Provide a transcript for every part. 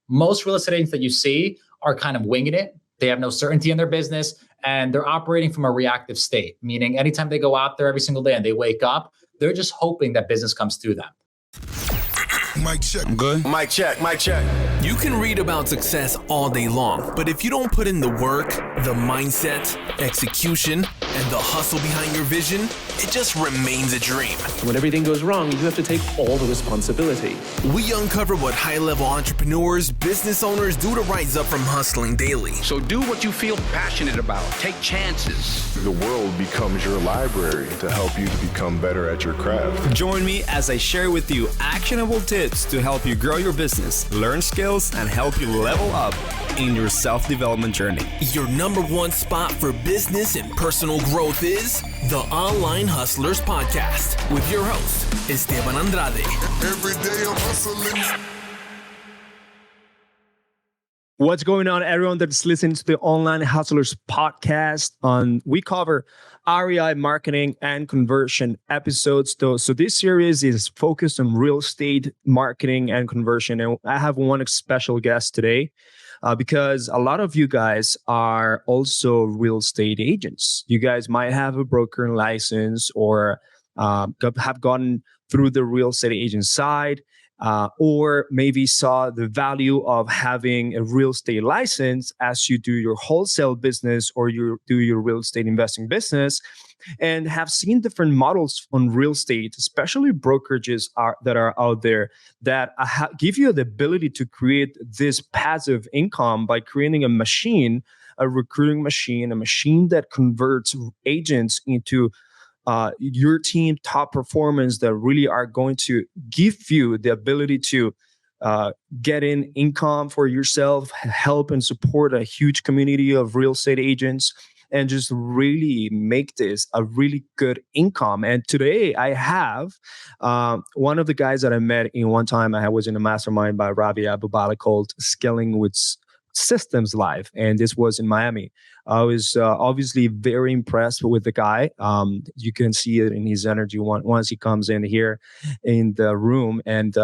most real estate agents that you see are kind of winging it. They have no certainty in their business and they're operating from a reactive state, meaning anytime they go out there every single day and they wake up, they're just hoping that business comes through them. Mic check. I'm good. Mic check. Mic check. You can read about success all day long, but if you don't put in the work, the mindset, execution, and the hustle behind your vision, it just remains a dream. When everything goes wrong, you have to take all the responsibility. We uncover what high-level entrepreneurs, business owners do to rise up from hustling daily. So do what you feel passionate about. Take chances. The world becomes your library to help you to become better at your craft. Join me as I share with you actionable tips to help you grow your business, learn skills, and help you level up in your self-development journey. Your number one spot for business and personal growth is the Online Hustlers Podcast with your host, Esteban Andrade. Every day I'm hustling. What's going on, everyone that's listening to the Online Hustlers Podcast? We cover REI marketing and conversion episodes. So this series is focused on real estate marketing and conversion. And I have one special guest today because a lot of you guys are also real estate agents. You guys might have a broker license or have gotten through the real estate agent side. Or maybe saw the value of having a real estate license as you do your wholesale business or you do your real estate investing business, and have seen different models on real estate, especially brokerages that are out there that give you the ability to create this passive income by creating a machine, a recruiting machine, a machine that converts agents into your team top performance that really are going to give you the ability to get in income for yourself, help and support a huge community of real estate agents, and just really make this a really good income. And today I have one of the guys that I met in one time. I was in a mastermind by Ravi Abubala called Scaling with Systems Live, and this was in Miami. I was obviously very impressed with the guy. You can see it in his energy once he comes in here in the room, and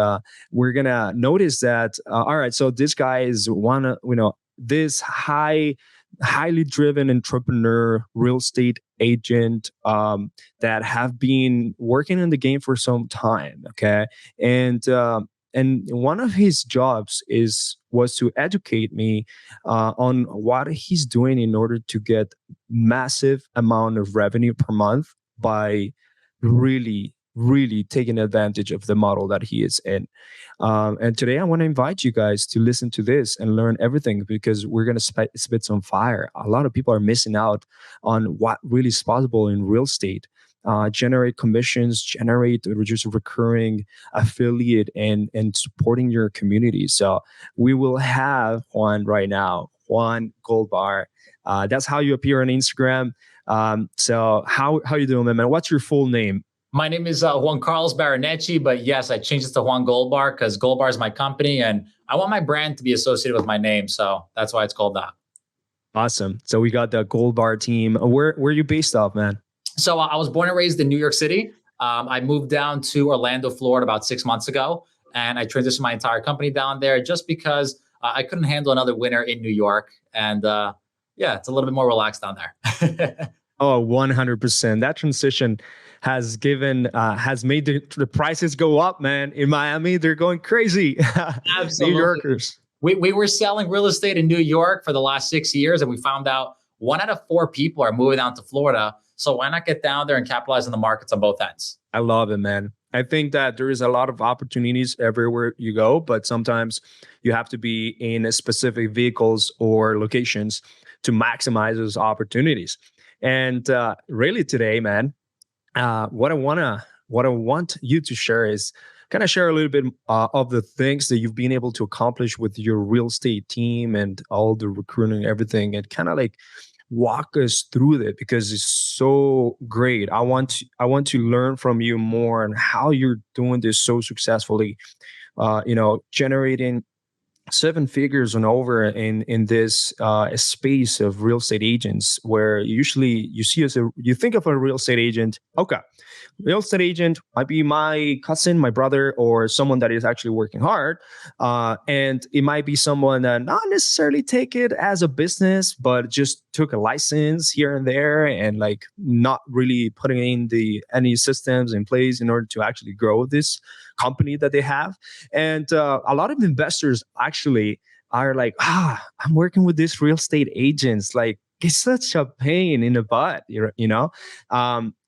we're gonna notice that. All right, so this guy is this highly driven entrepreneur, real estate agent that have been working in the game for some time. Okay, and one of his jobs was to educate me on what he's doing in order to get massive amount of revenue per month by really taking advantage of the model that he is in. And today I want to invite you guys to listen to this and learn everything, because we're going to spit some fire. A lot of people are missing out on what really is possible in real estate. Generate commissions, just recurring affiliate and supporting your community. So we will have Juan right now, Juan Goldbar. That's how you appear on Instagram. So how you doing, man? What's your full name? My name is Juan Carlos Barreneche, but yes, I changed it to Juan Goldbar because Goldbar is my company and I want my brand to be associated with my name. So that's why it's called that. Awesome. So we got the Goldbar team. Where are you based off, man? So I was born and raised in New York City. I moved down to Orlando, Florida about 6 months ago. And I transitioned my entire company down there just because I couldn't handle another winter in New York. And it's a little bit more relaxed down there. Oh, 100%. That transition has made the prices go up, man. In Miami, they're going crazy. Absolutely. New Yorkers. We were selling real estate in New York for the last 6 years. And we found out 1 out of 4 people are moving down to Florida. So why not get down there and capitalize on the markets on both ends? I love it, man. I think that there is a lot of opportunities everywhere you go, but sometimes you have to be in specific vehicles or locations to maximize those opportunities. And really today, man, what I want you to share is kind of share a little bit of the things that you've been able to accomplish with your real estate team and all the recruiting and everything, and kind of like walk us through it, because it's so great. I want to learn from you more on how you're doing this so successfully, generating seven figures and over in this space of real estate agents, where usually you think of a real estate agent. Okay, real estate agent might be my cousin, my brother, or someone that is actually working hard. And it might be someone that not necessarily take it as a business, but just took a license here and there, and like not really putting in any systems in place in order to actually grow this company that they have. And a lot of investors actually are like, I'm working with these real estate agents. Like, it's such a pain in the butt,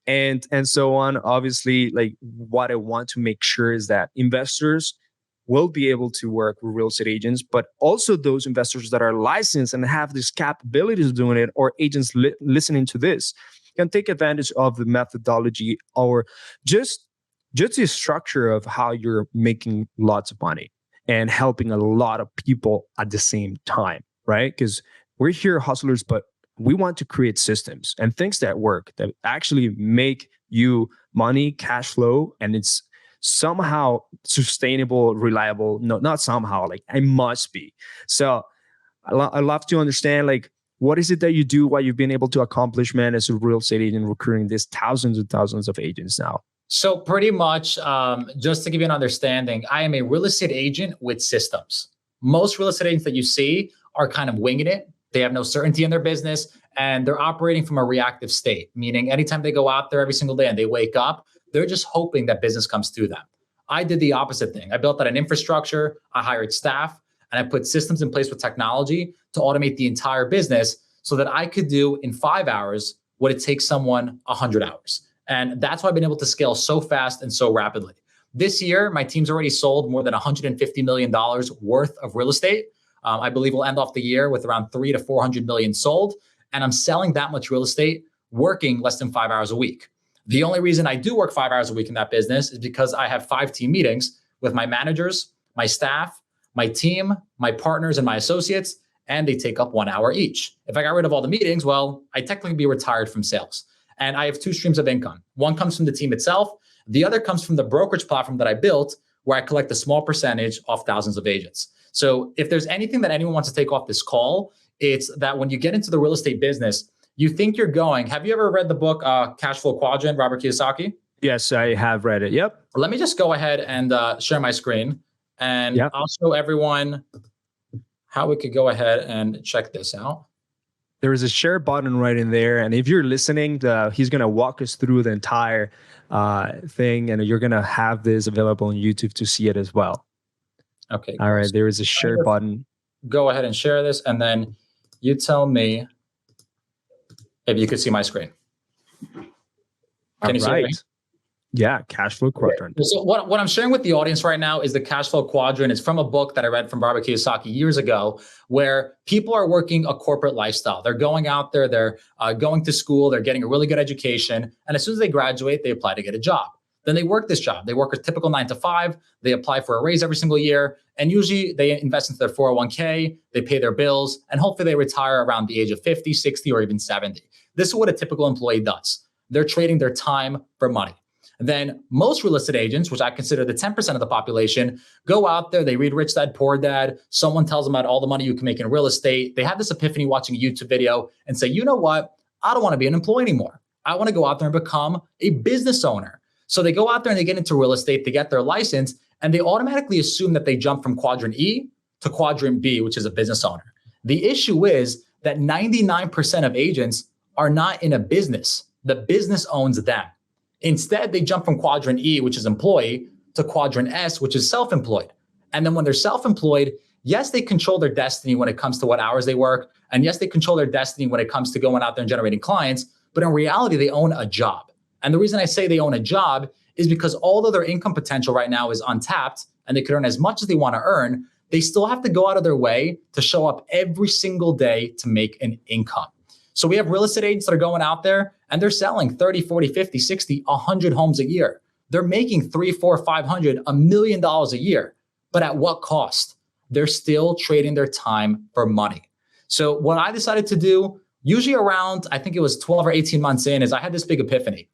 and so on. Obviously, like, what I want to make sure is that investors will be able to work with real estate agents, but also those investors that are licensed and have this capabilities of doing it, or agents listening to this, can take advantage of the methodology, or just the structure of how you're making lots of money and helping a lot of people at the same time, right? Because we're here hustlers, but we want to create systems and things that work, that actually make you money, cash flow, and it's somehow sustainable, reliable. No, not somehow, like it must be. So I love to understand, like, what is it that you do, what you've been able to accomplish, man, as a real estate agent, recruiting these thousands and thousands of agents now? So pretty much, just to give you an understanding, I am a real estate agent with systems. Most real estate agents that you see are kind of winging it. They have no certainty in their business, and they're operating from a reactive state, meaning anytime they go out there every single day and they wake up, they're just hoping that business comes to them. I did the opposite thing. I built out an infrastructure, I hired staff, and I put systems in place with technology to automate the entire business so that I could do in 5 hours what it takes someone 100 hours. And that's why I've been able to scale so fast and so rapidly. This year, my team's already sold more than $150 million worth of real estate. I believe we'll end off the year with around 300 to 400 million sold. And I'm selling that much real estate, working less than 5 hours a week. The only reason I do work 5 hours a week in that business is because I have 5 team meetings with my managers, my staff, my team, my partners, and my associates, and they take up 1 hour each. If I got rid of all the meetings, well, I'd technically be retired from sales. And I have 2 streams of income. One comes from the team itself. The other comes from the brokerage platform that I built, where I collect a small percentage off thousands of agents. So if there's anything that anyone wants to take off this call, it's that when you get into the real estate business, you think you're going. Have you ever read the book Cash Flow Quadrant, Robert Kiyosaki? Yes, I have read it. Yep. Let me just go ahead and share my screen, and I'll show everyone how we could go ahead and check this out. There is a share button right in there. And if you're listening, he's going to walk us through the entire thing, and you're going to have this available on YouTube to see it as well. Okay. All right. There is a share button. Go ahead and share this, and then you tell me if you could see my screen. Can you see me? Yeah, cash flow quadrant. So what I'm sharing with the audience right now is the cash flow quadrant. It's from a book that I read from Robert Kiyosaki years ago, where people are working a corporate lifestyle. They're going out there, they're going to school, they're getting a really good education. And as soon as they graduate, they apply to get a job. Then they work this job. They work a typical 9 to 5. They apply for a raise every single year. And usually they invest into their 401k, they pay their bills, and hopefully they retire around the age of 50, 60, or even 70. This is what a typical employee does. They're trading their time for money. Then most real estate agents, which I consider the 10% of the population, go out there, they read Rich Dad, Poor Dad. Someone tells them about all the money you can make in real estate. They have this epiphany watching a YouTube video and say, you know what? I don't want to be an employee anymore. I want to go out there and become a business owner. So they go out there and they get into real estate, they get their license, and they automatically assume that they jump from quadrant E to quadrant B, which is a business owner. The issue is that 99% of agents are not in a business. The business owns them. Instead, they jump from quadrant E, which is employee, to quadrant S, which is self-employed. And then when they're self-employed, yes, they control their destiny when it comes to what hours they work. And yes, they control their destiny when it comes to going out there and generating clients. But in reality, they own a job. And the reason I say they own a job is because although their income potential right now is untapped and they could earn as much as they want to earn, they still have to go out of their way to show up every single day to make an income. So we have real estate agents that are going out there and they're selling 30, 40, 50, 60, 100 homes a year. They're making 3, 4, 500, $1 million a year. But at what cost? They're still trading their time for money. So what I decided to do, usually around, I think it was 12 or 18 months in, is I had this big epiphany.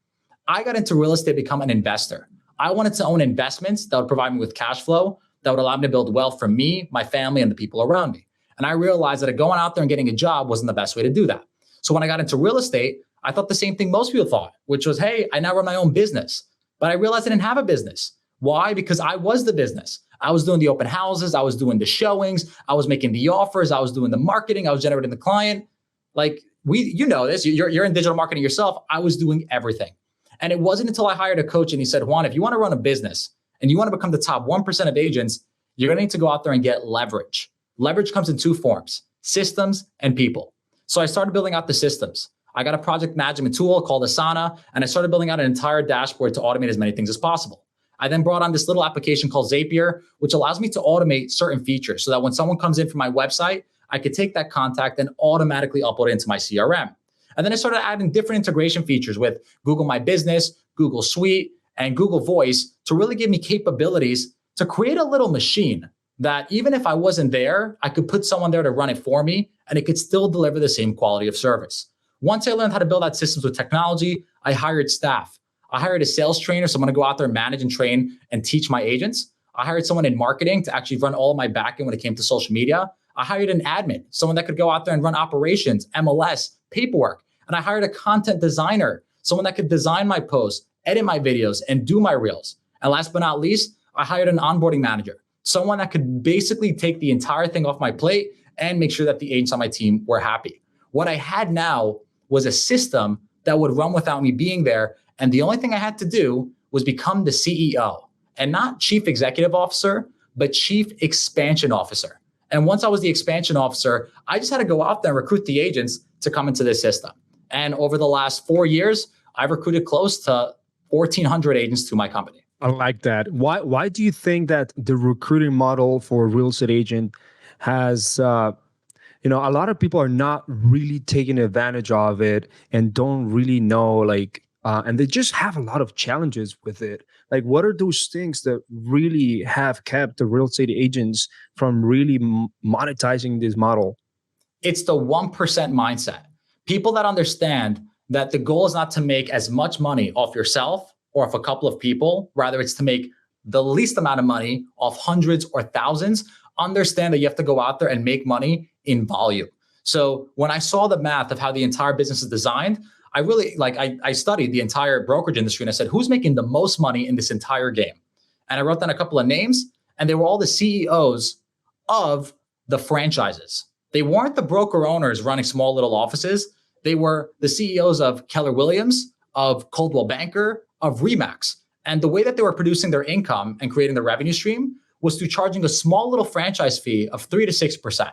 I got into real estate to become an investor. I wanted to own investments that would provide me with cash flow that would allow me to build wealth for me, my family, and the people around me. And I realized that going out there and getting a job wasn't the best way to do that. So when I got into real estate, I thought the same thing most people thought, which was, hey, I now run my own business. But I realized I didn't have a business. Why? Because I was the business. I was doing the open houses. I was doing the showings. I was making the offers. I was doing the marketing. I was generating the client. Like you know this, you're in digital marketing yourself. I was doing everything. And it wasn't until I hired a coach and he said, Juan, if you want to run a business and you want to become the top 1% of agents, you're going to need to go out there and get leverage. Leverage comes in two forms, systems and people. So I started building out the systems. I got a project management tool called Asana, and I started building out an entire dashboard to automate as many things as possible. I then brought on this little application called Zapier, which allows me to automate certain features so that when someone comes in from my website, I could take that contact and automatically upload it into my CRM. And then I started adding different integration features with Google My Business, Google Suite, and Google Voice to really give me capabilities to create a little machine that even if I wasn't there, I could put someone there to run it for me and it could still deliver the same quality of service. Once I learned how to build out systems with technology, I hired staff. I hired a sales trainer, someone to go out there and manage and train and teach my agents. I hired someone in marketing to actually run all of my backend when it came to social media. I hired an admin, someone that could go out there and run operations, MLS, paperwork. And I hired a content designer, someone that could design my posts, edit my videos, and do my reels. And last but not least, I hired an onboarding manager, someone that could basically take the entire thing off my plate and make sure that the agents on my team were happy. What I had now was a system that would run without me being there. And the only thing I had to do was become the CEO, and not chief executive officer, but chief expansion officer. And once I was the expansion officer, I just had to go out there and recruit the agents to come into this system. And over the last 4 years, I've recruited close to 1,400 agents to my company. I like that. Why do you think that the recruiting model for a real estate agent has, a lot of people are not really taking advantage of it and don't really know, and they just have a lot of challenges with it. Like, what are those things that really have kept the real estate agents from really monetizing this model? It's the 1% mindset. People that understand that the goal is not to make as much money off yourself or off a couple of people, rather it's to make the least amount of money off hundreds or thousands, understand that you have to go out there and make money in volume. So when I saw the math of how the entire business is designed, I really I studied the entire brokerage industry and I said, who's making the most money in this entire game? And I wrote down a couple of names and they were all the CEOs of the franchises. They weren't the broker owners running small little offices. They were the CEOs of Keller Williams, of Coldwell Banker, of Remax. And the way that they were producing their income and creating the revenue stream was through charging a small little franchise fee of 3 to 6%.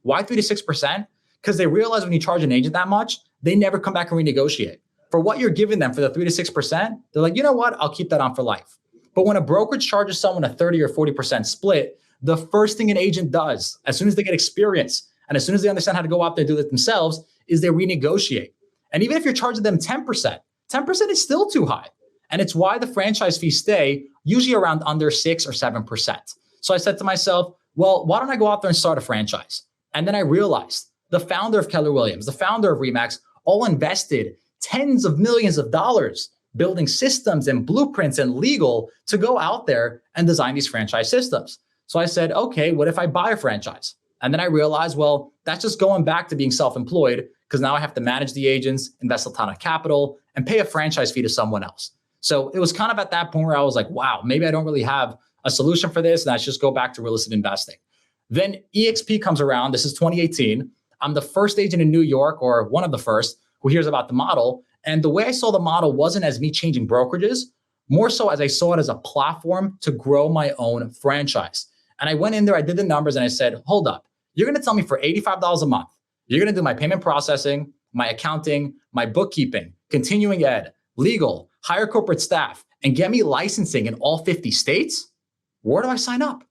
Why 3 to 6%? Because they realize when you charge an agent that much, they never come back and renegotiate. For what you're giving them for the 3 to 6%, they're like, you know what? I'll keep that on for life. But when a brokerage charges someone a 30 or 40% split, the first thing an agent does, as soon as they get experience, and as soon as they understand how to go out there and do it themselves, is they renegotiate. And even if you're charging them 10%, 10% is still too high. And it's why the franchise fees stay usually around under 6 or 7%. So I said to myself, well, why don't I go out there and start a franchise? And then I realized the founder of Keller Williams, the founder of Remax, all invested tens of millions of dollars building systems and blueprints and legal to go out there and design these franchise systems. So I said, okay, what if I buy a franchise? And then I realized, well, that's just going back to being self-employed because now I have to manage the agents, invest a ton of capital, and pay a franchise fee to someone else. So it was kind of at that point where I was like, wow, maybe I don't really have a solution for this. And I should just go back to real estate investing. Then EXP comes around. This is 2018. I'm the first agent in New York, or one of the first, who hears about the model. And the way I saw the model wasn't as me changing brokerages, more so as I saw it as a platform to grow my own franchise. And I went in there, I did the numbers, and I said, hold up, you're going to tell me for $85 a month, you're going to do my payment processing, my accounting, my bookkeeping, continuing ed, legal, hire corporate staff, and get me licensing in all 50 states? Where do I sign up?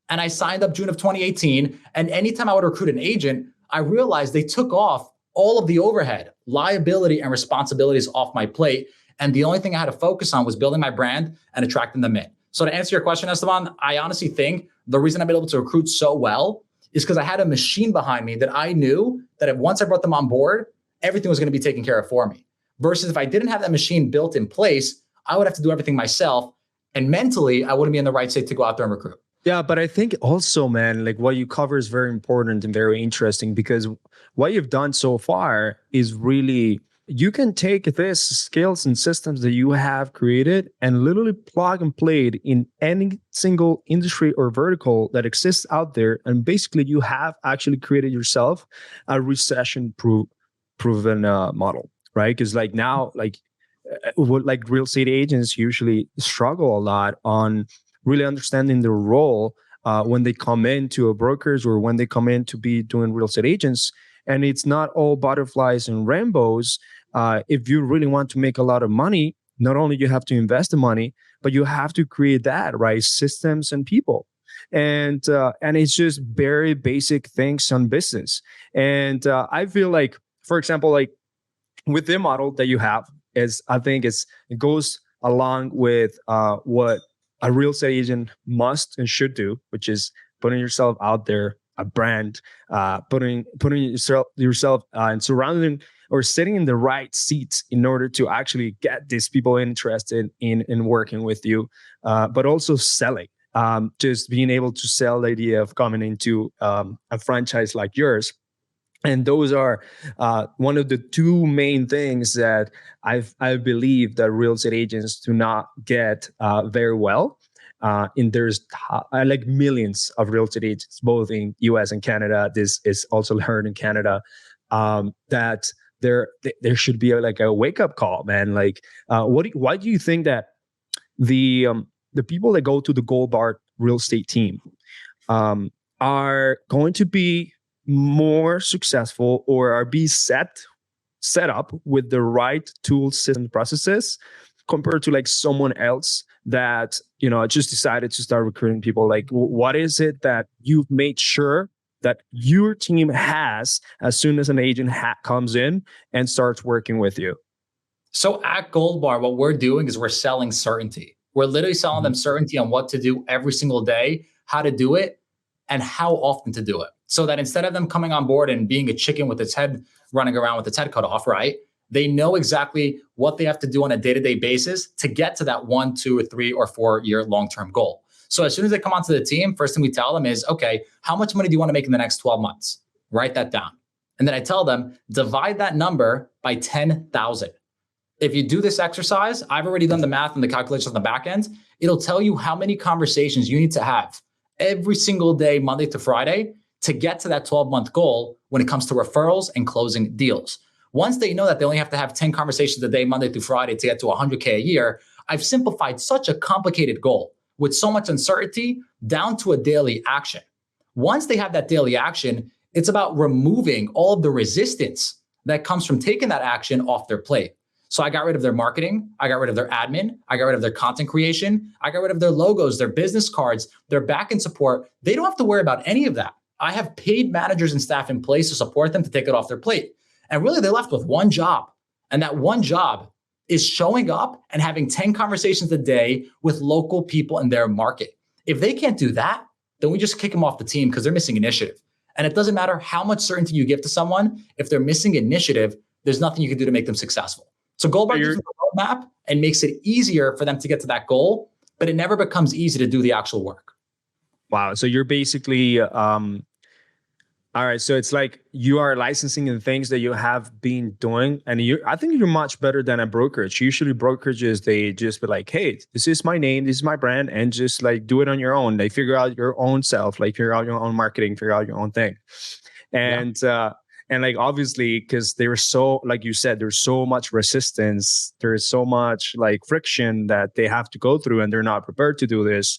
And I signed up June of 2018. And anytime I would recruit an agent, I realized they took off all of the overhead, liability, and responsibilities off my plate. And the only thing I had to focus on was building my brand and attracting them in. So to answer your question, Esteban, I honestly think the reason I've been able to recruit so well is because I had a machine behind me that I knew that if once I brought them on board, everything was going to be taken care of for me. Versus if I didn't have that machine built in place, I would have to do everything myself. And mentally, I wouldn't be in the right state to go out there and recruit. Yeah, but I think also, man, like what you cover is very important and very interesting because what you've done so far is really you can take this skills and systems that you have created and literally plug and play it in any single industry or vertical that exists out there. And basically, you have actually created yourself a recession proven model, right? Because like now, what like real estate agents usually struggle a lot on really understanding their role when they come into a brokerage or when they come in to be doing real estate agents. And it's not all butterflies and rainbows. If you really want to make a lot of money, not only you have to invest the money, but you have to create that right systems and people. And it's just very basic things on business. And I feel like, for example, like with the model that you have, is I think it goes along with what a real estate agent must and should do, which is putting yourself out there, a brand, putting yourself and surrounding or sitting in the right seats in order to actually get these people interested in working with you, but also selling. Just being able to sell the idea of coming into a franchise like yours. And those are one of the two main things that I believe that real estate agents do not get very well. And there's like millions of real estate agents, both in US and Canada. This is also heard in Canada, that there should be like a wake up call, man. Like, why do you think that the people that go to the Gold Bar real estate team are going to be more successful or are be set up with the right tools, systems, processes compared to like someone else that, you know, just decided to start recruiting people? Like, what is it that you've made sure that your team has as soon as an agent comes in and starts working with you? So at Gold Bar, what we're doing is we're selling certainty. We're literally selling them certainty on what to do every single day, how to do it, and how often to do it. So that instead of them coming on board and being a chicken with its head running around with its head cut off, right? They know exactly what they have to do on a day-to-day basis to get to that 1, 2, or 3, or 4 year long-term goal. So as soon as they come onto the team, first thing we tell them is, okay, how much money do you want to make in the next 12 months? Write that down. And then I tell them, divide that number by 10,000. If you do this exercise, I've already done the math and the calculations on the back end. It'll tell you how many conversations you need to have every single day, Monday to Friday, to get to that 12-month goal when it comes to referrals and closing deals. Once they know that they only have to have 10 conversations a day, Monday through Friday, to get to 100K a year, I've simplified such a complicated goal with so much uncertainty down to a daily action. Once they have that daily action, it's about removing all of the resistance that comes from taking that action off their plate. So I got rid of their marketing. I got rid of their admin. I got rid of their content creation. I got rid of their logos, their business cards, their back-end support. They don't have to worry about any of that. I have paid managers and staff in place to support them to take it off their plate. And really, they're left with one job. And that one job is showing up and having 10 conversations a day with local people in their market. If they can't do that, then we just kick them off the team because they're missing initiative. And it doesn't matter how much certainty you give to someone. If they're missing initiative, there's nothing you can do to make them successful. So Gold Bar gives them a roadmap and makes it easier for them to get to that goal, but it never becomes easy to do the actual work. Wow. So you're basically, all right. So it's like you are licensing the things that you have been doing. And I think you're much better than a brokerage. Usually brokerages, they just be like, hey, this is my name, this is my brand, and just like do it on your own. Like figure out your own self, like figure out your own marketing, figure out your own thing. And, and like, obviously, because they were so, like you said, there's so much resistance. There's so much like friction that they have to go through and they're not prepared to do this.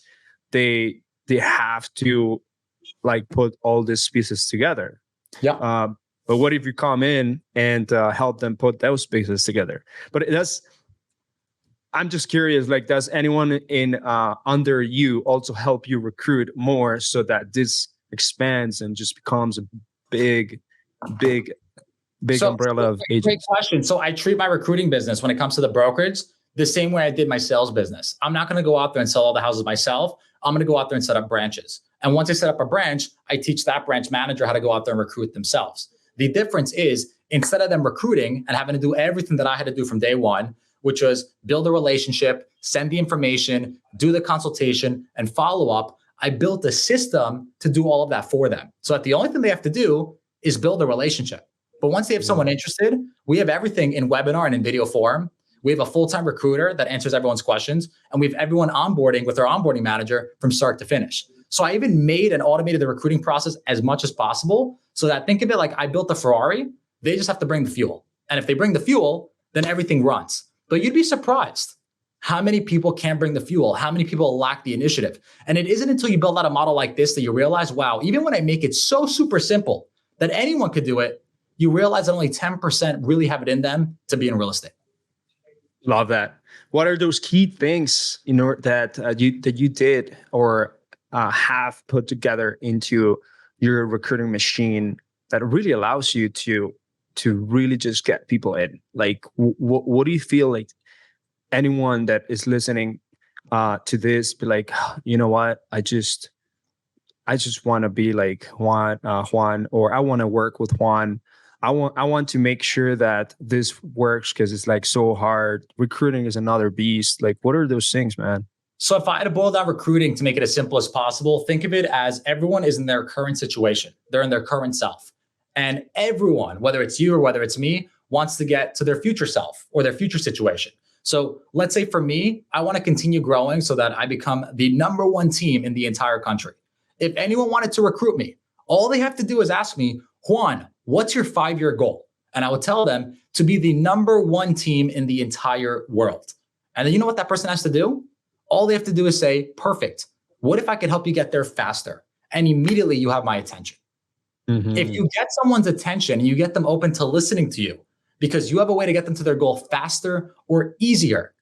They have to like put all these pieces together. Yeah. But what if you come in and help them put those pieces together? But I'm just curious, like, does anyone in under you also help you recruit more so that this expands and just becomes a big umbrella of agents? Great question. So I treat my recruiting business when it comes to the brokerage the same way I did my sales business. I'm not going to go out there and sell all the houses myself. I'm going to go out there and set up branches. And once I set up a branch, I teach that branch manager how to go out there and recruit themselves. The difference is instead of them recruiting and having to do everything that I had to do from day one, which was build a relationship, send the information, do the consultation, and follow up, I built a system to do all of that for them. So that the only thing they have to do is build a relationship. But once they have someone interested, we have everything in webinar and in video form. We have a full-time recruiter that answers everyone's questions, and we have everyone onboarding with our onboarding manager from start to finish. So I even made and automated the recruiting process as much as possible so that think of it like I built a Ferrari. They just have to bring the fuel. And if they bring the fuel, then everything runs. But you'd be surprised how many people can't bring the fuel, how many people lack the initiative. And it isn't until you build out a model like this that you realize, wow, even when I make it so super simple that anyone could do it, you realize that only 10% really have it in them to be in real estate. Love that. What are those key things that you did or have put together into your recruiting machine that really allows you to really just get people in? Like, what do you feel like anyone that is listening to this be like, you know what, I just want to be like Juan, or I want to work with Juan. I want to make sure that this works because it's like so hard. Recruiting is another beast. Like, what are those things, man? So if I had to boil down recruiting to make it as simple as possible, think of it as everyone is in their current situation. They're in their current self. And everyone, whether it's you or whether it's me, wants to get to their future self or their future situation. So let's say for me, I want to continue growing so that I become the number one team in the entire country. If anyone wanted to recruit me, all they have to do is ask me, Juan, what's your 5-year goal? And I would tell them to be the number one team in the entire world. And then you know what that person has to do? All they have to do is say, perfect. What if I could help you get there faster? And immediately you have my attention. Mm-hmm. If you get someone's attention and you get them open to listening to you because you have a way to get them to their goal faster or easier,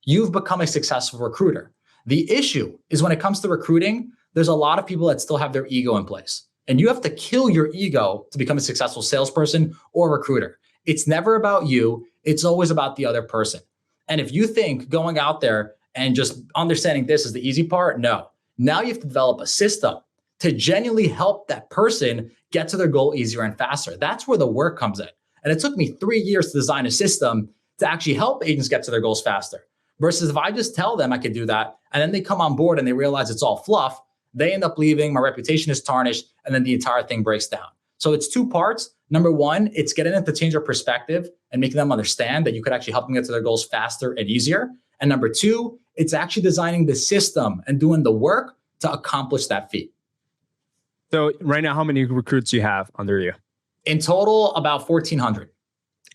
you've become a successful recruiter. The issue is when it comes to recruiting, there's a lot of people that still have their ego in place. And you have to kill your ego to become a successful salesperson or recruiter. It's never about you. It's always about the other person. And if you think going out there and just understanding this is the easy part, no. Now you have to develop a system to genuinely help that person get to their goal easier and faster. That's where the work comes in. And it took me 3 years to design a system to actually help agents get to their goals faster. Versus if I just tell them I could do that, and then they come on board and they realize it's all fluff, they end up leaving, my reputation is tarnished, and then the entire thing breaks down. So it's 2 parts. Number one, it's getting them to change their perspective and making them understand that you could actually help them get to their goals faster and easier. And number 2, it's actually designing the system and doing the work to accomplish that feat. So right now, how many recruits do you have under you? In total, about 1,400.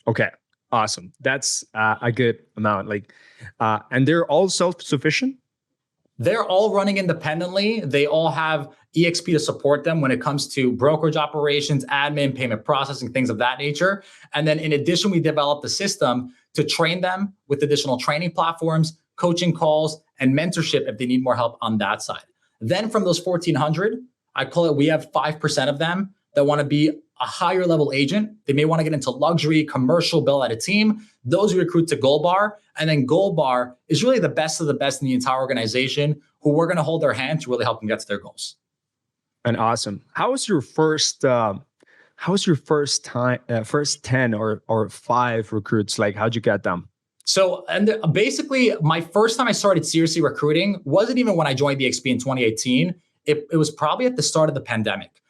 Okay, awesome. That's a good amount. And they're all self-sufficient? They're all running independently. They all have EXP to support them when it comes to brokerage operations, admin, payment processing, things of that nature. And then in addition, we developed a system to train them with additional training platforms, coaching calls, and mentorship if they need more help on that side. Then from those 1,400, I call it, we have 5% of them that want to be a higher level agent. They may want to get into luxury, commercial, build out a team. Those we recruit to Gold Bar. And then Gold Bar is really the best of the best in the entire organization who we're going to hold their hand to really help them get to their goals. And awesome. How was your first 10 or 5 recruits? Like, how'd you get them? So, and basically my first time I started seriously recruiting wasn't even when I joined the XP in 2018. It was probably at the start of the pandemic.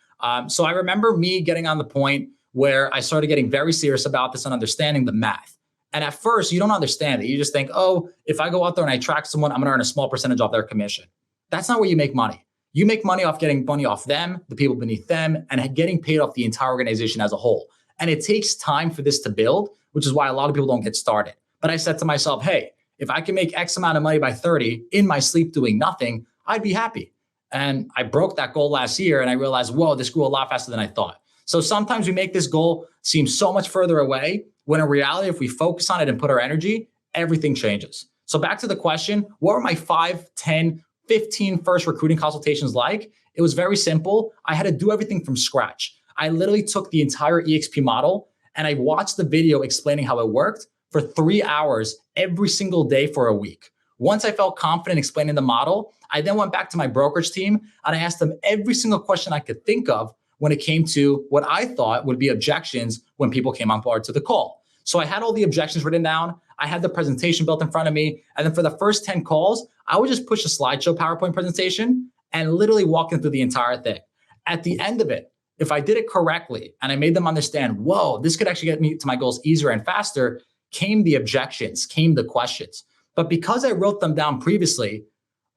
So I remember me getting on the point where I started getting very serious about this and understanding the math. And at first, you don't understand it. You just think, oh, if I go out there and I attract someone, I'm going to earn a small percentage off their commission. That's not where you make money. You make money off getting money off them, the people beneath them, and getting paid off the entire organization as a whole. And it takes time for this to build, which is why a lot of people don't get started. But I said to myself, hey, if I can make X amount of money by 30 in my sleep doing nothing, I'd be happy. And I broke that goal last year and I realized, whoa, this grew a lot faster than I thought. So sometimes we make this goal seem so much further away when in reality, if we focus on it and put our energy, everything changes. So back to the question, what were my 5, 10, 15 first recruiting consultations like? It was very simple. I had to do everything from scratch. I literally took the entire EXP model and I watched the video explaining how it worked for 3 hours every single day for a week. Once I felt confident explaining the model, I then went back to my brokerage team and I asked them every single question I could think of when it came to what I thought would be objections when people came on board to the call. So I had all the objections written down. I had the presentation built in front of me. And then for the first 10 calls, I would just push a slideshow PowerPoint presentation and literally walk them through the entire thing. At the end of it, if I did it correctly and I made them understand, whoa, this could actually get me to my goals easier and faster, came the objections, came the questions. But because I wrote them down previously,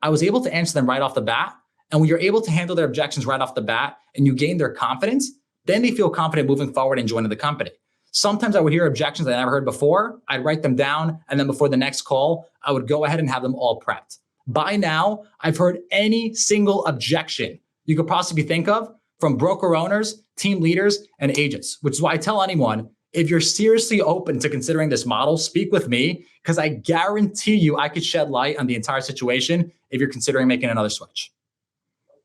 I was able to answer them right off the bat. And when you're able to handle their objections right off the bat and you gain their confidence, then they feel confident moving forward and joining the company. Sometimes I would hear objections that I never heard before. I'd write them down. And then before the next call, I would go ahead and have them all prepped. By now, I've heard any single objection you could possibly think of from broker owners, team leaders, and agents, which is why I tell anyone, if you're seriously open to considering this model, speak with me, because I guarantee you I could shed light on the entire situation if you're considering making another switch.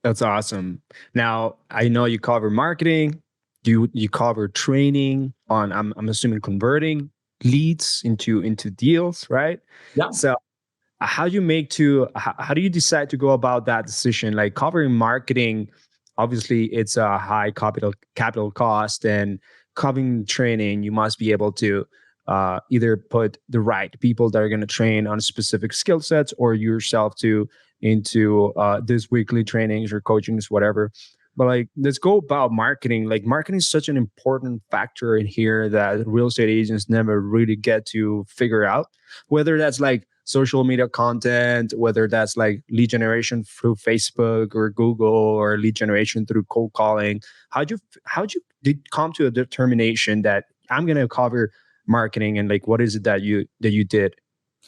That's awesome. Now, I know you cover marketing, you cover training on, I'm assuming, converting leads into deals, right? Yeah. So how do you decide to go about that decision? Like covering marketing, obviously it's a high capital cost, and covering training, you must be able to either put the right people that are going to train on specific skill sets, or yourself into this weekly trainings or coachings, whatever. But like, let's go about marketing. Like, marketing is such an important factor in here that real estate agents never really get to figure out, whether that's like social media content, whether that's like lead generation through Facebook or Google, or lead generation through cold calling. How'd you come to a determination that I'm going to cover marketing, and like, what is it that you did?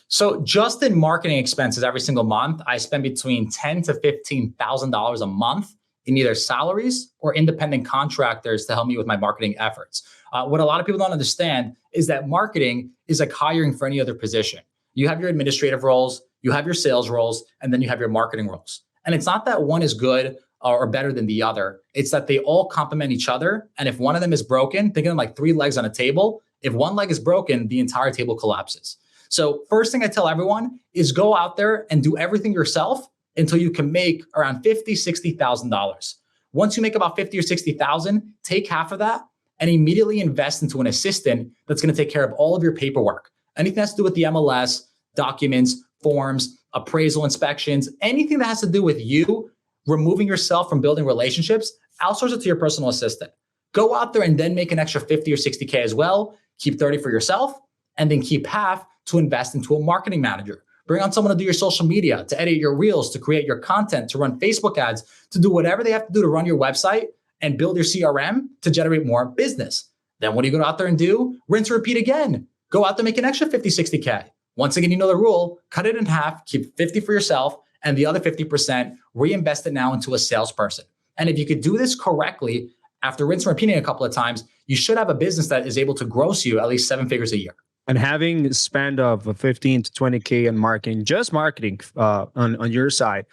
So just in marketing expenses every single month, I spend between $10,000 to $15,000 a month in either salaries or independent contractors to help me with my marketing efforts. What a lot of people don't understand is that marketing is like hiring for any other position. You have your administrative roles, you have your sales roles, and then you have your marketing roles. And it's not that one is good or better than the other. It's that they all complement each other. And if one of them is broken, think of them like three legs on a table. If one leg is broken, the entire table collapses. So first thing I tell everyone is go out there and do everything yourself until you can make around $50,000, $60,000. Once you make about 50 or 60,000, take half of that and immediately invest into an assistant that's going to take care of all of your paperwork. Anything that has to do with the MLS, documents, forms, appraisal inspections, anything that has to do with you removing yourself from building relationships, outsource it to your personal assistant. Go out there and then make an extra 50 or 60K as well. Keep 30 for yourself, and then keep half to invest into a marketing manager. Bring on someone to do your social media, to edit your reels, to create your content, to run Facebook ads, to do whatever they have to do to run your website and build your CRM to generate more business. Then what do you go out there and do? Rinse and repeat again. Go out there, make an extra 50, 60K. Once again, you know the rule, cut it in half, keep 50 for yourself, and the other 50% reinvest it now into a salesperson. And if you could do this correctly, after rinse and repeating a couple of times, you should have a business that is able to gross you at least 7 figures a year. And having spend of 15 to 20K in marketing, just marketing on your side,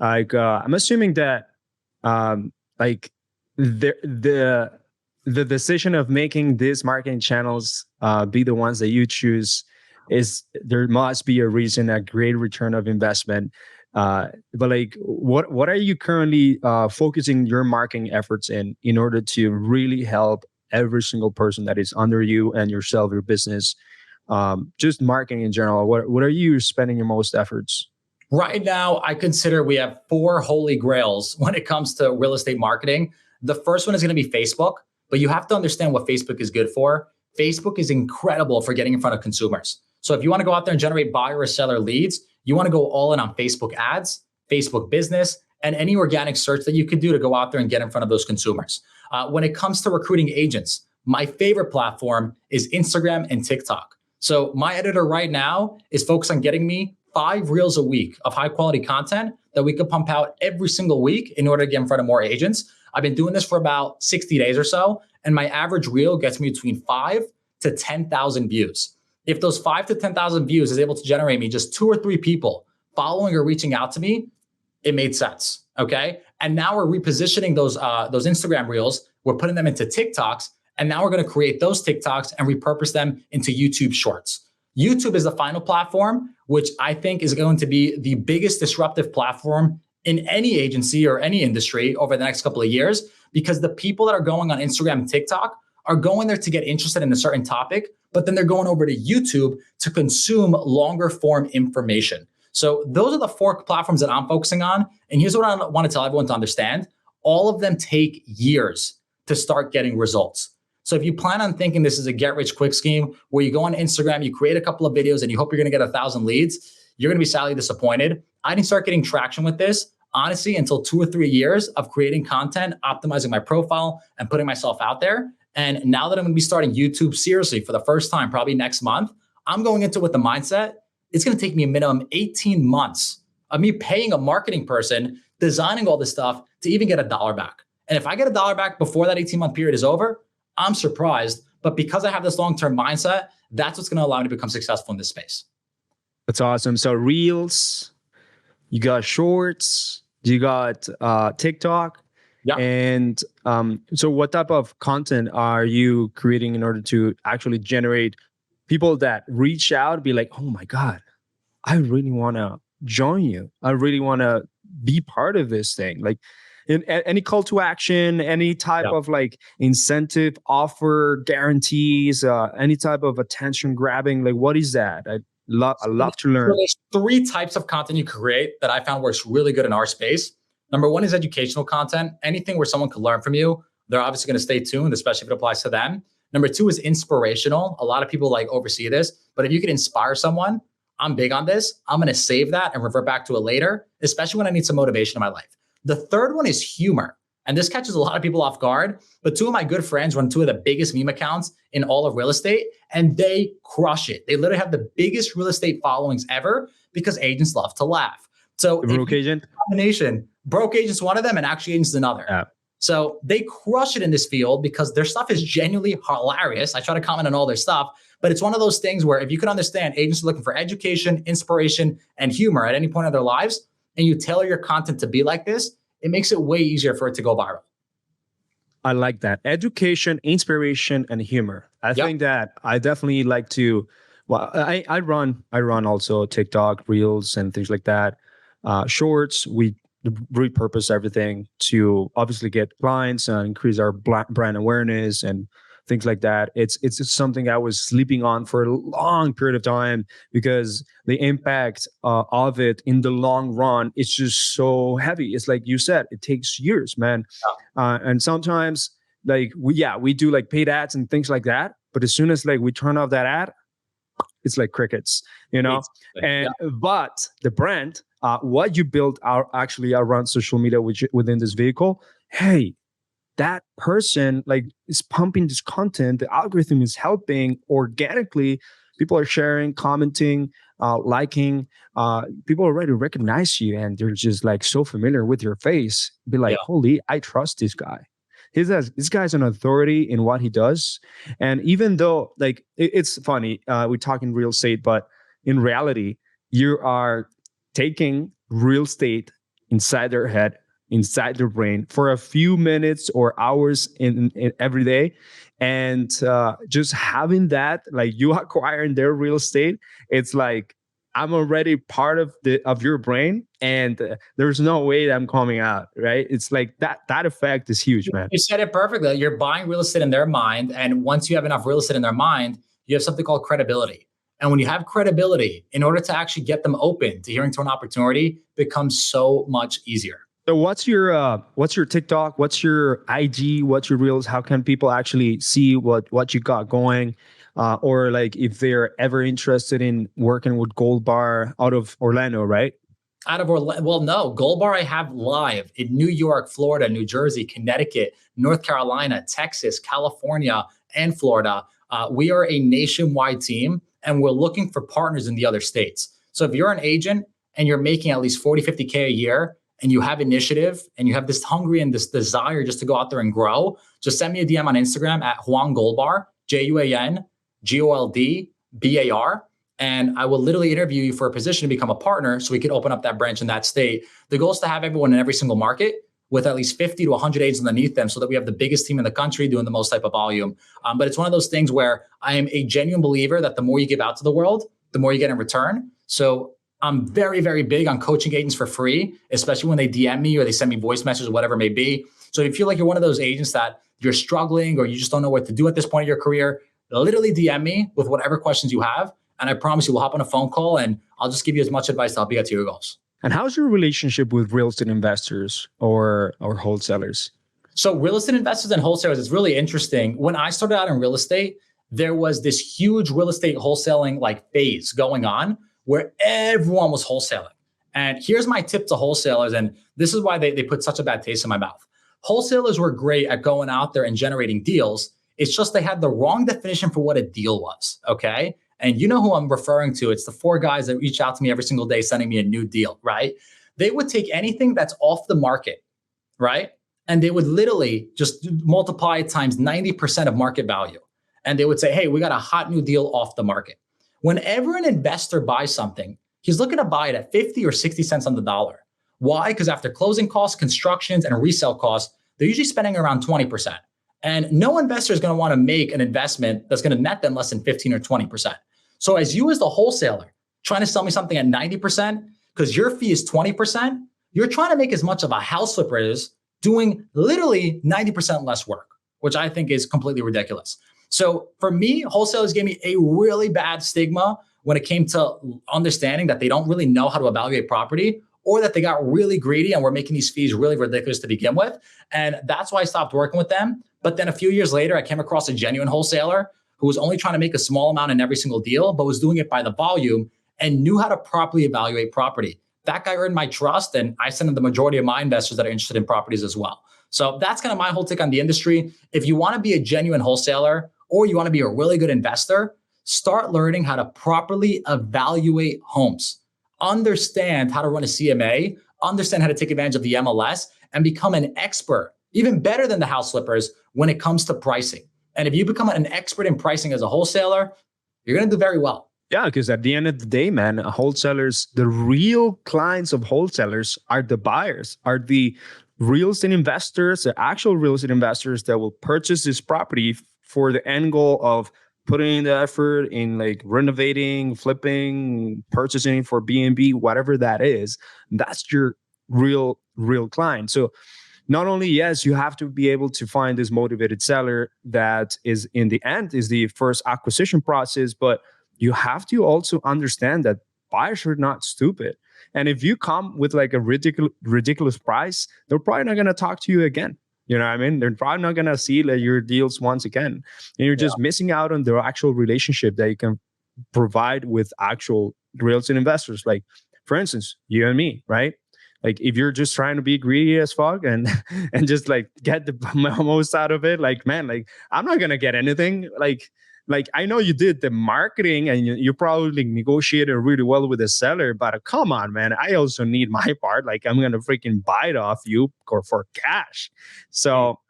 like I'm assuming that like the decision of making these marketing channels be the ones that you choose is there must be a reason, a great return of investment. But like, what are you currently focusing your marketing efforts in order to really help every single person that is under you and yourself, your business? Just marketing in general, what are you spending your most efforts? Right now, I consider we have 4 holy grails when it comes to real estate marketing. The first one is going to be Facebook, but you have to understand what Facebook is good for. Facebook is incredible for getting in front of consumers. So if you want to go out there and generate buyer or seller leads, you want to go all in on Facebook ads, Facebook business, and any organic search that you could do to go out there and get in front of those consumers. When it comes to recruiting agents, my favorite platform is Instagram and TikTok. So my editor right now is focused on getting me 5 reels a week of high quality content that we could pump out every single week in order to get in front of more agents. I've been doing this for about 60 days or so, and my average reel gets me between 5 to 10,000 views. If those 5 to 10,000 views is able to generate me just 2 or 3 people following or reaching out to me, it made sense, okay? And now we're repositioning those Instagram reels. We're putting them into TikToks, and now we're going to create those TikToks and repurpose them into YouTube Shorts. YouTube is the final platform, which I think is going to be the biggest disruptive platform in any agency or any industry over the next couple of years, because the people that are going on Instagram and TikTok are going there to get interested in a certain topic, but then they're going over to YouTube to consume longer form information. So those are the 4 platforms that I'm focusing on. And here's what I want to tell everyone to understand. All of them take years to start getting results. So if you plan on thinking this is a get rich quick scheme where you go on Instagram, you create a couple of videos and you hope you're going to get 1,000 leads, you're going to be sadly disappointed. I didn't start getting traction with this, honestly, until 2 or 3 years of creating content, optimizing my profile and putting myself out there. And now that I'm going to be starting YouTube seriously for the first time, probably next month, I'm going into it with the mindset, it's going to take me a minimum 18 months of me paying a marketing person, designing all this stuff to even get $1 back. And if I get $1 back before that 18-month period is over, I'm surprised. But because I have this long-term mindset, that's what's going to allow me to become successful in this space. That's awesome. So Reels, you got Shorts, you got TikTok. Yeah. And so what type of content are you creating in order to actually generate people that reach out, be like, oh my God, I really want to join you. I really want to be part of this thing. Like in any call to action, any type of like incentive, offer, guarantees, any type of attention grabbing, like what is that? I love to learn. So there's 3 types of content you create that I found works really good in our space. Number 1 is educational content. Anything where someone can learn from you. They're obviously going to stay tuned, especially if it applies to them. Number 2 is inspirational. A lot of people like oversee this, but if you can inspire someone, I'm big on this. I'm going to save that and revert back to it later, especially when I need some motivation in my life. The third one is humor. And this catches a lot of people off guard, but 2 of my good friends run 2 of the biggest meme accounts in all of real estate, and they crush it. They literally have the biggest real estate followings ever because agents love to laugh. So broke agent combination, broke agents one of them and actually agents another. Yeah. So they crush it in this field because their stuff is genuinely hilarious. I try to comment on all their stuff, but it's one of those things where if you can understand agents are looking for education, inspiration, and humor at any point of their lives, and you tailor your content to be like this, it makes it way easier for it to go viral. I like that. Education, inspiration, and humor. I think that I definitely like to, well, I run also TikTok, Reels, and things like that. Shorts, we repurpose everything to obviously get clients and increase our brand awareness and things like that. It's just something I was sleeping on for a long period of time because the impact of it in the long run is just so heavy. It's like you said, it takes years, man. And sometimes like we do like paid ads and things like that. But as soon as like we turn off that ad, it's like crickets, you know. But the brand, what you built are actually around social media, which within this vehicle, hey, that person like is pumping this content. The algorithm is helping organically. People are sharing, commenting, liking. People already recognize you, and they're just like so familiar with your face. Be like, holy, I trust this guy. This guy's an authority in what he does. And even though like it's funny, we talk in real estate, but in reality, you are taking real estate inside their head, inside their brain for a few minutes or hours in every day. And just having that, like you acquiring their real estate, it's like, I'm already part of your brain, and there's no way that I'm coming out, right? It's like that effect is huge, man. You said it perfectly. You're buying real estate in their mind. And once you have enough real estate in their mind, you have something called credibility. And when you have credibility, in order to actually get them open to hearing to an opportunity, becomes so much easier. So what's your TikTok? What's your IG? What's your Reels? How can people actually see what you got going? Or like if they're ever interested in working with Gold Bar out of Orlando, right? Well, no, Gold Bar I have live in New York, Florida, New Jersey, Connecticut, North Carolina, Texas, California, and Florida. We are a nationwide team, and we're looking for partners in the other states. So if you're an agent and you're making at least 40, 50K a year, and you have initiative and you have this hungry and this desire just to go out there and grow, just send me a DM on Instagram at Juan Goldbar, JuanGoldbar, and I will literally interview you for a position to become a partner so we can open up that branch in that state. The goal is to have everyone in every single market with at least 50 to 100 agents underneath them so that we have the biggest team in the country doing the most type of volume. But it's one of those things where I am a genuine believer that the more you give out to the world, the more you get in return. So I'm very, very big on coaching agents for free, especially when they DM me or they send me voice messages or whatever it may be. So if you feel like you're one of those agents that you're struggling or you just don't know what to do at this point of your career, literally DM me with whatever questions you have, And I promise you, we'll hop on a phone call and I'll just give you as much advice to help you get to your goals. And how's your relationship with real estate investors or wholesalers? So real estate investors and wholesalers, it's really interesting. When I started out in real estate, there was this huge real estate wholesaling like phase going on where everyone was wholesaling. And here's my tip to wholesalers. And this is why they put such a bad taste in my mouth. Wholesalers were great at going out there and generating deals. It's just they had the wrong definition for what a deal was, okay? And you know who I'm referring to. It's the 4 guys that reach out to me every single day sending me a new deal, right? They would take anything that's off the market, right? And they would literally just multiply it times 90% of market value. And they would say, hey, we got a hot new deal off the market. Whenever an investor buys something, he's looking to buy it at 50 or 60 cents on the dollar. Why? Because after closing costs, constructions, and resale costs, they're usually spending around 20%. And no investor is going to want to make an investment that's going to net them less than 15 or 20%. So as you as the wholesaler trying to sell me something at 90%, because your fee is 20%, you're trying to make as much of a house flipper is doing literally 90% less work, which I think is completely ridiculous. So for me, wholesalers gave me a really bad stigma when it came to understanding that they don't really know how to evaluate property, or that they got really greedy and were making these fees really ridiculous to begin with. And that's why I stopped working with them. But then a few years later, I came across a genuine wholesaler who was only trying to make a small amount in every single deal, but was doing it by the volume and knew how to properly evaluate property. That guy earned my trust, and I sent him the majority of my investors that are interested in properties as well. So that's kind of my whole take on the industry. If you want to be a genuine wholesaler or you want to be a really good investor, start learning how to properly evaluate homes. Understand how to run a CMA, understand how to take advantage of the MLS, and become an expert, even better than the house flippers when it comes to pricing. And if you become an expert in pricing as a wholesaler, you're going to do very well. Yeah, because at the end of the day, man, wholesalers, the real clients of wholesalers are the buyers, are the real estate investors, the actual real estate investors that will purchase this property for the end goal of putting in the effort in like renovating, flipping, purchasing for B&B, whatever that is. That's your real client. So not only, yes, you have to be able to find this motivated seller that is in the end is the first acquisition process, but you have to also understand that buyers are not stupid. And if you come with like a ridiculous price, they're probably not going to talk to you again. You know what I mean? They're probably not going to see like your deals once again. And you're just missing out on the actual relationship that you can provide with actual real estate investors. Like, for instance, you and me, right? Like if you're just trying to be greedy as fuck and just like get the most out of it, like, man, like I'm not going to get anything. Like I know you did the marketing and you probably negotiated really well with the seller, but come on, man, I also need my part. Like I'm going to freaking buy it off you or for cash. So,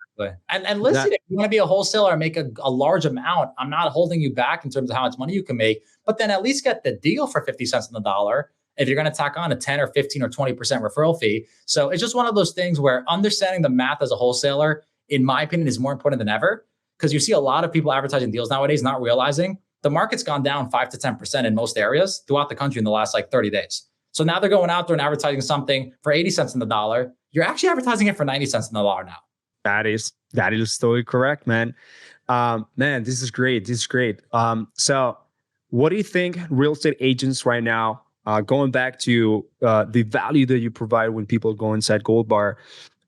and listen, if you want to be a wholesaler and make a large amount, I'm not holding you back in terms of how much money you can make, but then at least get the deal for 50 cents on the dollar. If you're going to tack on a 10 or 15 or 20% referral fee. So it's just one of those things where understanding the math as a wholesaler, in my opinion, is more important than ever. Because you see a lot of people advertising deals nowadays, not realizing the market's gone down 5 to 10% in most areas throughout the country in the last like 30 days. So now they're going out there and advertising something for 80 cents on the dollar. You're actually advertising it for 90 cents on the dollar now. That is totally correct, man. Man, this is great. So what do you think real estate agents right now, going back to the value that you provide when people go inside Gold Bar,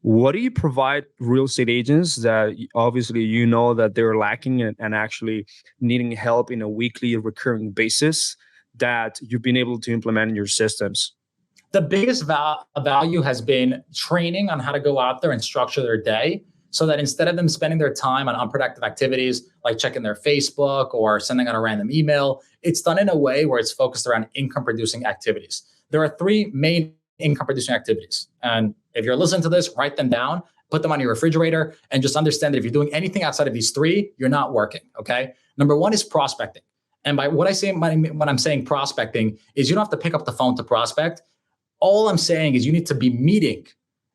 what do you provide real estate agents that obviously you know that they're lacking and actually needing help in a weekly recurring basis that you've been able to implement in your systems? The biggest value has been training on how to go out there and structure their day so that instead of them spending their time on unproductive activities like checking their Facebook or sending out a random email, it's done in a way where it's focused around income producing activities. There are 3 main income producing activities. And if you're listening to this, write them down, put them on your refrigerator, and just understand that if you're doing anything outside of these 3, you're not working, okay? Number 1 is prospecting. And by what I say when I'm saying prospecting is you don't have to pick up the phone to prospect. All I'm saying is you need to be meeting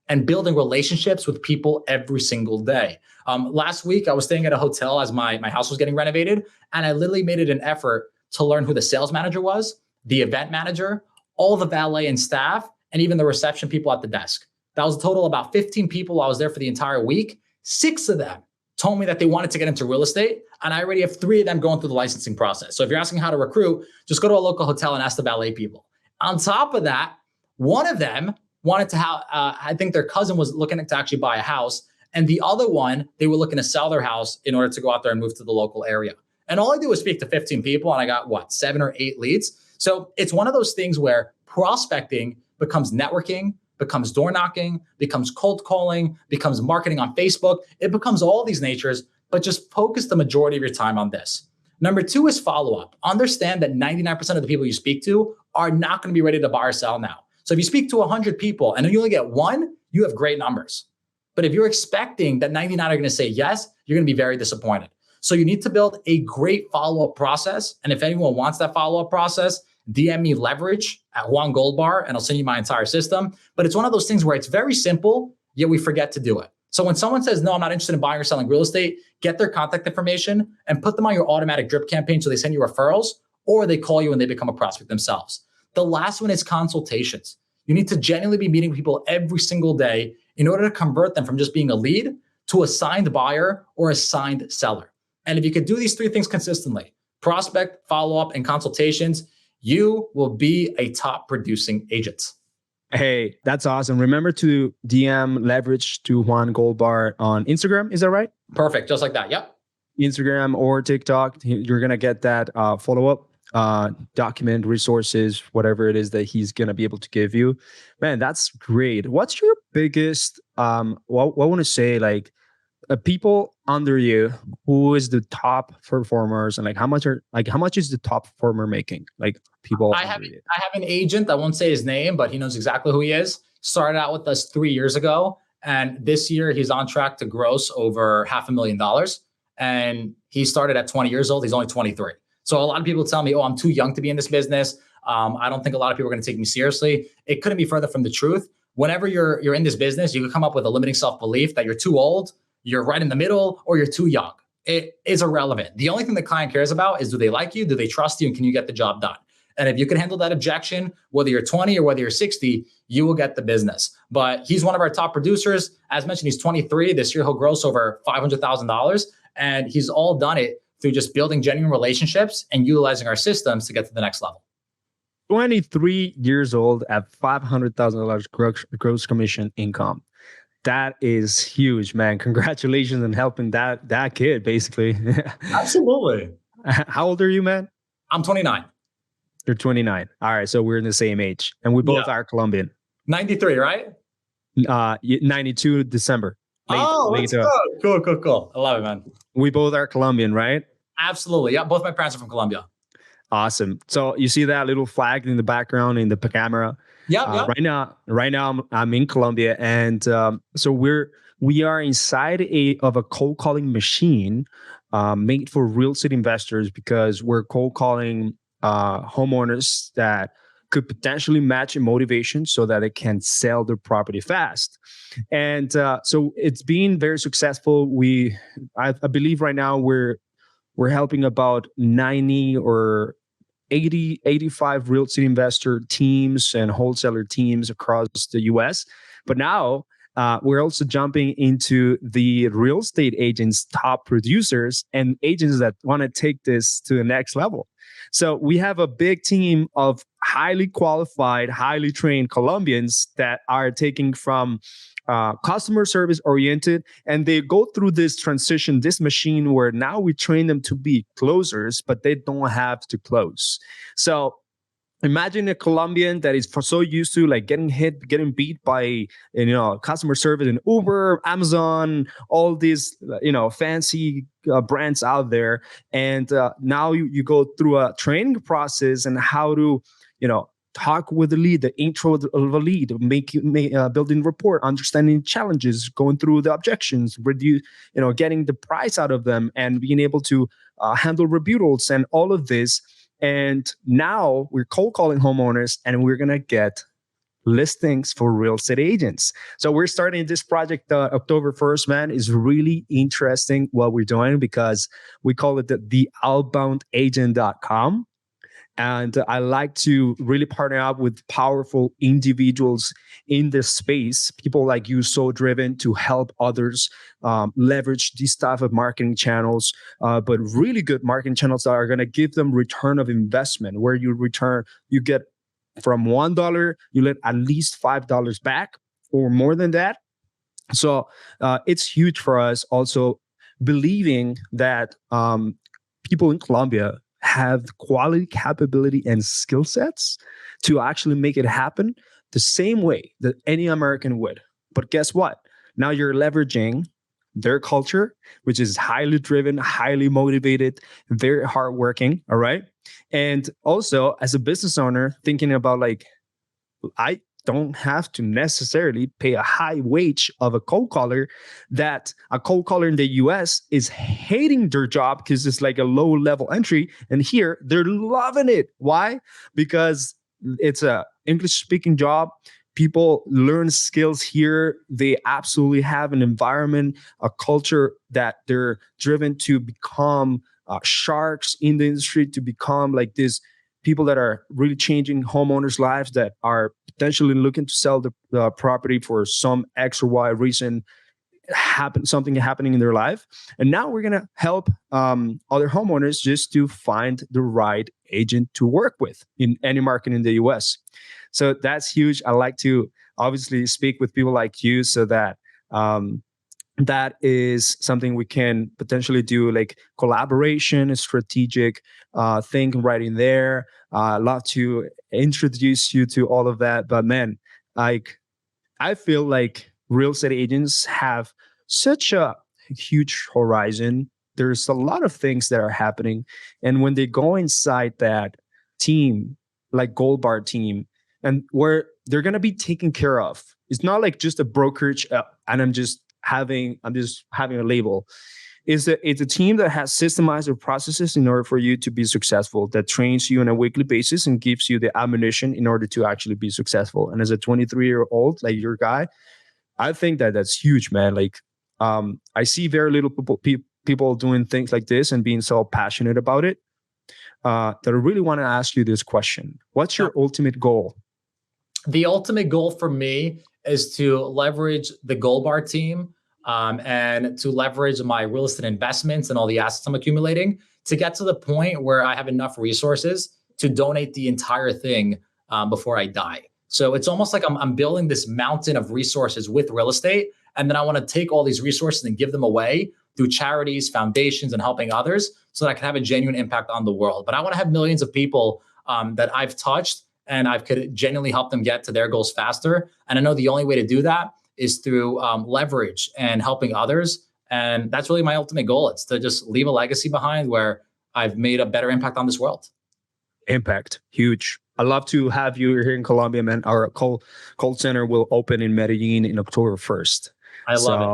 and building relationships with people every single day. Last week, I was staying at a hotel as my house was getting renovated, and I literally made it an effort to learn who the sales manager was, the event manager, all the valet and staff, and even the reception people at the desk. That was a total of about 15 people. I was there for the entire week. 6 of them told me that they wanted to get into real estate. And I already have 3 of them going through the licensing process. So if you're asking how to recruit, just go to a local hotel and ask the valet people. On top of that, one of them wanted to have, I think their cousin was looking to actually buy a house. And the other one, they were looking to sell their house in order to go out there and move to the local area. And all I did was speak to 15 people and I got 7 or 8 leads. So it's one of those things where prospecting becomes networking, becomes door knocking, becomes cold calling, becomes marketing on Facebook. It becomes all these natures, but just focus the majority of your time on this. Number 2 is follow-up. Understand that 99% of the people you speak to are not going to be ready to buy or sell now. So if you speak to 100 people and then you only get 1, you have great numbers. But if you're expecting that 99 are going to say yes, you're going to be very disappointed. So you need to build a great follow-up process. And if anyone wants that follow-up process, DM me leverage at Juan Goldbar and I'll send you my entire system. But it's one of those things where it's very simple, yet we forget to do it. So when someone says, no, I'm not interested in buying or selling real estate, get their contact information and put them on your automatic drip campaign so they send you referrals or they call you and they become a prospect themselves. The last one is consultations. You need to genuinely be meeting people every single day in order to convert them from just being a lead to a signed buyer or a signed seller. And if you could do these 3 things consistently, prospect, follow-up, and consultations, you will be a top producing agent. Hey, that's awesome. Remember to DM leverage to Juan Goldbar on Instagram. Is that right? Perfect. Just like that. Yep. Instagram or TikTok. You're going to get that follow-up document, resources, whatever it is that he's going to be able to give you. Man, that's great. What's your biggest, what I want to say, like, people under you, who is the top performers and how much is the top performer making? Like people. I have an agent. I won't say his name, but he knows exactly who he is. Started out with us 3 years ago. And this year he's on track to gross over $500,000. And he started at 20 years old. He's only 23. So a lot of people tell me, oh, I'm too young to be in this business. I don't think a lot of people are going to take me seriously. It couldn't be further from the truth. Whenever you're in this business, you can come up with a limiting self-belief that you're too old, you're right in the middle, or you're too young. It is irrelevant. The only thing the client cares about is, do they like you? Do they trust you? And can you get the job done? And if you can handle that objection, whether you're 20 or whether you're 60, you will get the business. But he's one of our top producers. As mentioned, he's 23. This year, he'll gross over $500,000. And he's all done it through just building genuine relationships and utilizing our systems to get to the next level. 23 years old at $500,000 gross commission income. That is huge, man. Congratulations on helping that kid, basically. Absolutely. How old are you, man? I'm 29. You're 29. All right, so we're in the same age. And we both are Colombian. 93, right? 92 December. Let's go. Cool. I love it, man. We both are Colombian, right? Absolutely. Yeah, both my parents are from Colombia. Awesome. So you see that little flag in the background in the camera? Yeah. Right now I'm in Colombia, and so we are inside of a cold calling machine made for real estate investors, because we're cold calling homeowners that could potentially match in motivation so that they can sell their property fast. And so it's been very successful. I believe right now we're helping about 90 or 85 real estate investor teams and wholesaler teams across the US. But now we're also jumping into the real estate agents, top producers, and agents that want to take this to the next level. So we have a big team of highly qualified, highly trained Colombians that are taking from customer service oriented, and they go through this transition, this machine where now we train them to be closers, but they don't have to close. So imagine a Colombian that is so used to getting beat by, customer service in Uber, Amazon, all these, fancy brands out there. And now you go through a training process and how to, talk with the lead, the intro of the lead, building rapport, understanding challenges, going through the objections, getting the price out of them, and being able to handle rebuttals and all of this. And now we're cold calling homeowners, and we're going to get listings for real estate agents. So we're starting this project October 1st, man. Is really interesting what we're doing, because we call it the outboundagent.com. And I like to really partner up with powerful individuals in this space, people like you, so driven to help others leverage these type of marketing channels, but really good marketing channels that are going to give them return of investment, where you get from $1, you let at least $5 back or more than that. So it's huge for us also believing that people in Colombia have quality, capability, and skill sets to actually make it happen the same way that any American would. But guess what? Now you're leveraging their culture, which is highly driven, highly motivated, very hardworking. All right. And also, as a business owner, thinking about like, I don't have to necessarily pay a high wage of a cold caller that a cold caller in the US is hating their job because it's like a low level entry. And here they're loving it. Why? Because it's a English speaking job. People learn skills here. They absolutely have an environment, a culture that they're driven to become sharks in the industry, to become like this people that are really changing homeowners' lives, that are potentially looking to sell the property for some X or Y reason, something happening in their life. And now we're going to help other homeowners just to find the right agent to work with in any market in the US. So that's huge. I like to obviously speak with people like you so that that is something we can potentially do, like collaboration, strategic thing right in there. I'd love to introduce you to all of that. But man, like, I feel like real estate agents have such a huge horizon. There's a lot of things that are happening. And when they go inside that team, like Gold Bar team, and where they're going to be taken care of, it's not like just a brokerage and I'm just having a label. It's a team that has systemized their processes in order for you to be successful, that trains you on a weekly basis and gives you the ammunition in order to actually be successful. And as a 23-year-old, like your guy, I think that that's huge, man. Like, I see very little people doing things like this and being so passionate about it, that I really want to ask you this question. What's your ultimate goal? The ultimate goal for me is to leverage the Gold Bar team and to leverage my real estate investments and all the assets I'm accumulating to get to the point where I have enough resources to donate the entire thing before I die. So it's almost like I'm building this mountain of resources with real estate. And then I want to take all these resources and give them away through charities, foundations, and helping others so that I can have a genuine impact on the world. But I want to have millions of people that I've touched and I could genuinely help them get to their goals faster. And I know the only way to do that is through leverage and helping others. And that's really my ultimate goal. It's to just leave a legacy behind where I've made a better impact on this world. Impact, huge. I'd love to have you here in Colombia, man. Our call center will open in Medellin in October 1st. I love it.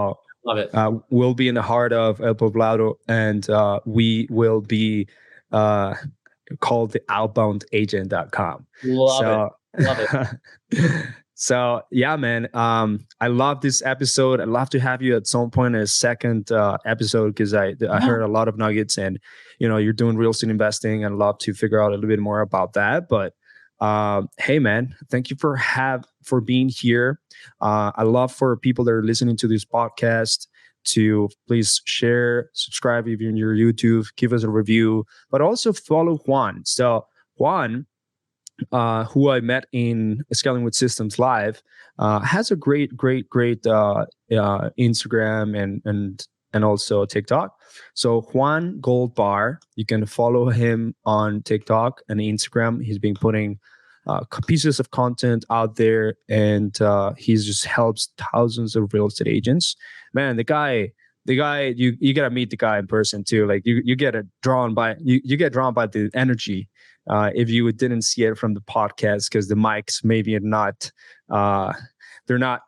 Love it. We'll be in the heart of El Poblado, and we will be called the outboundagent.com. Love it. So yeah, man. I love this episode. I'd love to have you at some point in a second episode, because I heard a lot of nuggets, and you're doing real estate investing. I'd love to figure out a little bit more about that. But hey, man, thank you for being here. I love for people that are listening to this podcast to please share, subscribe if you're in your YouTube, give us a review, but also follow Juan. So Juan, who I met in Scaling with Systems Live, has a great Instagram and also TikTok. So Juan Gold Bar, you can follow him on TikTok and Instagram. He's been putting pieces of content out there, and he just helps thousands of real estate agents. Man, the guy, you gotta meet the guy in person too. Like you get drawn by the energy. If you didn't see it from the podcast, because the mics maybe are not, they're not,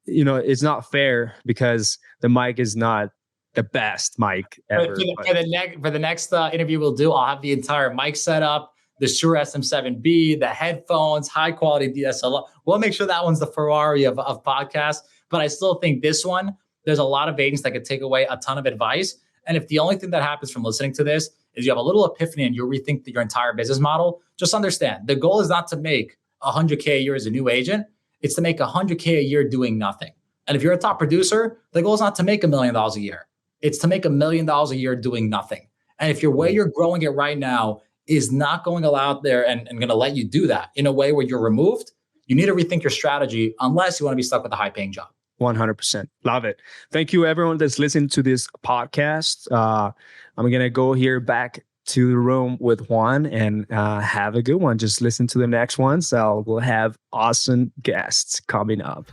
it's not fair because the mic is not the best mic ever. For the next interview we'll do, I'll have the entire mic set up, the Shure SM7B, the headphones, high quality DSLR. We'll make sure that one's the Ferrari of podcasts. But I still think this one, there's a lot of agents that could take away a ton of advice. And if the only thing that happens from listening to this is you have a little epiphany and you rethink your entire business model, just understand the goal is not to make 100K a year as a new agent. It's to make 100K a year doing nothing. And if you're a top producer, the goal is not to make $1 million a year. It's to make $1 million a year doing nothing. And if your way you're growing it right now is not going out there and going to let you do that in a way where you're removed, you need to rethink your strategy unless you want to be stuck with a high paying job. 100%. Love it. Thank you, everyone that's listening to this podcast. I'm going to go here back to the room with Juan and have a good one. Just listen to the next one. So we'll have awesome guests coming up.